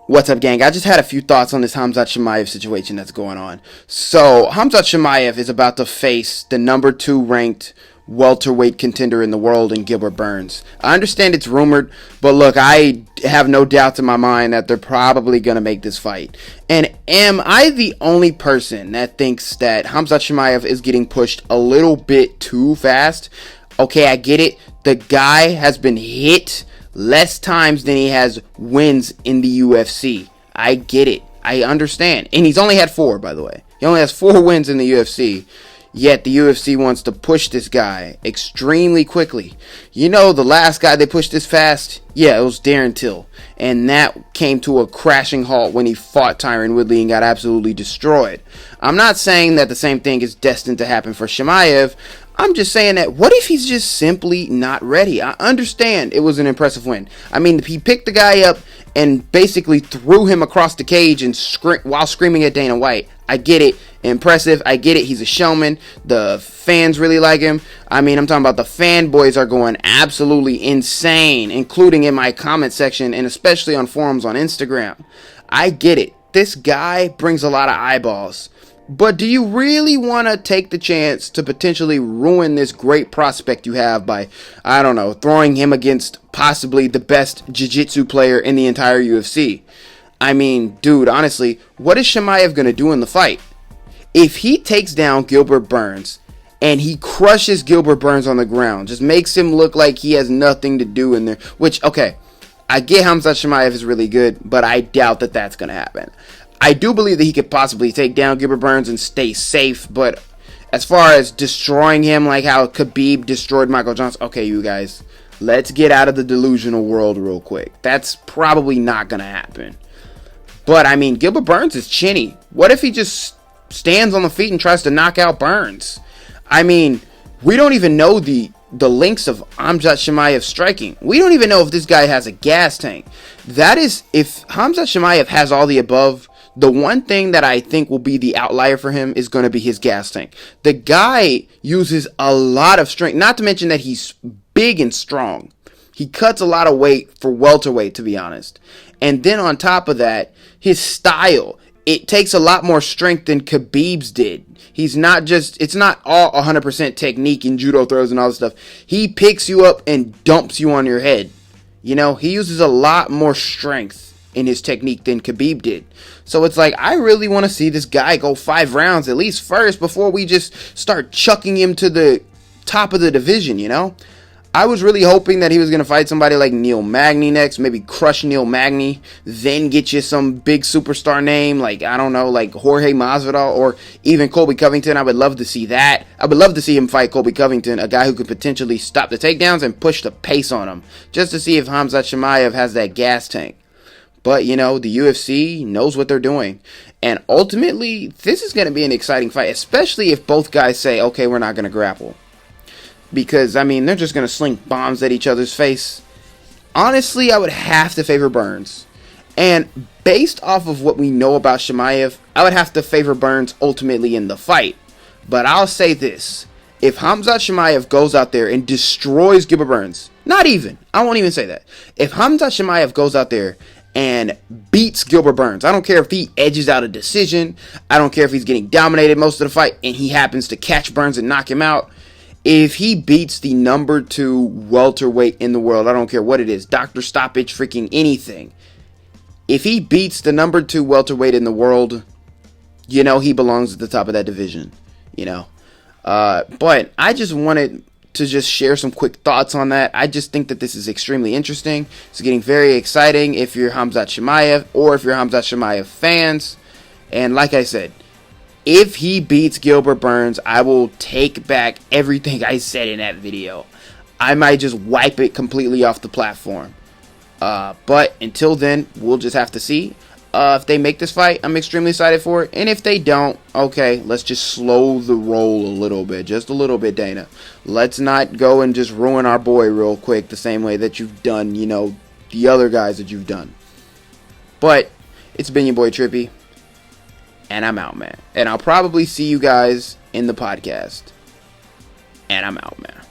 What's up, gang? I just had a few thoughts on this Khamzat Chimaev situation that's going on. So, Khamzat Chimaev is about to face the number 2 ranked welterweight contender in the world in Gilbert Burns. I understand it's rumored, but look, I have no doubts in my mind that they're probably going to make this fight. And am I the only person that thinks that Khamzat Chimaev is getting pushed a little bit too fast? Okay, I get it. The guy has been hit less times than he has wins in the UFC. I get it. I understand. And he's only had 4, by the way. He only has 4 wins in the UFC. Yet the UFC wants to push this guy extremely quickly. You know, the last guy they pushed this fast? Yeah, it was Darren Till. And that came to a crashing halt when he fought Tyron Woodley and got absolutely destroyed. I'm not saying that the same thing is destined to happen for Chimaev. I'm just saying that what if he's just simply not ready? I understand it was an impressive win. I mean, he picked the guy up and basically threw him across the cage and while screaming at Dana White. I get it. Impressive. I get it. He's a showman. The fans really like him. I mean, I'm talking about the fanboys are going absolutely insane, including in my comment section and especially on forums on Instagram. I get it. This guy brings a lot of eyeballs. But do you really want to take the chance to potentially ruin this great prospect you have by, I don't know, throwing him against possibly the best jiu-jitsu player in the entire UFC? I mean, dude, honestly, what is Chimaev going to do in the fight? If he takes down Gilbert Burns and he crushes Gilbert Burns on the ground, just makes him look like he has nothing to do in there, which, okay, I get Khamzat Chimaev is really good, but I doubt that that's going to happen. I do believe that he could possibly take down Gilbert Burns and stay safe, but as far as destroying him like how Khabib destroyed Michael Johnson, okay, you guys, let's get out of the delusional world real quick. That's probably not going to happen. But, I mean, Gilbert Burns is chinny. What if he just stands on the feet and tries to knock out Burns? I mean, we don't even know the links of Khamzat Chimaev striking. We don't even know if this guy has a gas tank. That is, if Khamzat Chimaev has all the above, the one thing that I think will be the outlier for him is going to be his gas tank. The guy uses a lot of strength, not to mention that he's big and strong. He cuts a lot of weight for welterweight, to be honest. And then on top of that, his style, it takes a lot more strength than Khabib's did. He's not just, it's not all 100% technique and judo throws and all this stuff. He picks you up and dumps you on your head. You know, he uses a lot more strength in his technique than Khabib did. So it's like, I really want to see this guy go 5 rounds at least first before we just start chucking him to the top of the division, you know? I was really hoping that he was going to fight somebody like Neil Magny next, maybe crush Neil Magny, then get you some big superstar name like, I don't know, like Jorge Masvidal or even Colby Covington. I would love to see that. I would love to see him fight Colby Covington, a guy who could potentially stop the takedowns and push the pace on him, just to see if Khamzat Chimaev has that gas tank. But, you know, the UFC knows what they're doing. And ultimately, this is going to be an exciting fight, especially if both guys say, okay, we're not going to grapple. Because, I mean, they're just going to sling bombs at each other's face. Honestly, I would have to favor Burns. And based off of what we know about Chimaev, I would have to favor Burns ultimately in the fight. But I'll say this. If Khamzat Chimaev goes out there and destroys Gilbert Burns, not even, I won't even say that. If Khamzat Chimaev goes out there and beats Gilbert Burns, I don't care if he edges out a decision, I don't care if he's getting dominated most of the fight and he happens to catch Burns and knock him out. If he beats the number 2 welterweight in the world, I don't care what it is, Dr. Stoppage, freaking anything. If he beats the number 2 welterweight in the world, you know, he belongs at the top of that division, you know. But I just wanted to just share some quick thoughts on that. I just think that this is extremely interesting. It's getting very exciting if you're Khamzat Chimaev or if you're Khamzat Chimaev fans. And like I said, if he beats Gilbert Burns, I will take back everything I said in that video. I might just wipe it completely off the platform. But until then, we'll just have to see. If they make this fight, I'm extremely excited for it. And if they don't, okay, let's just slow the roll a little bit. Just a little bit, Dana. Let's not go and just ruin our boy real quick the same way that you've done, you know, the other guys that you've done. But it's been your boy Trippy. And I'm out, man. And I'll probably see you guys in the podcast. And I'm out, man.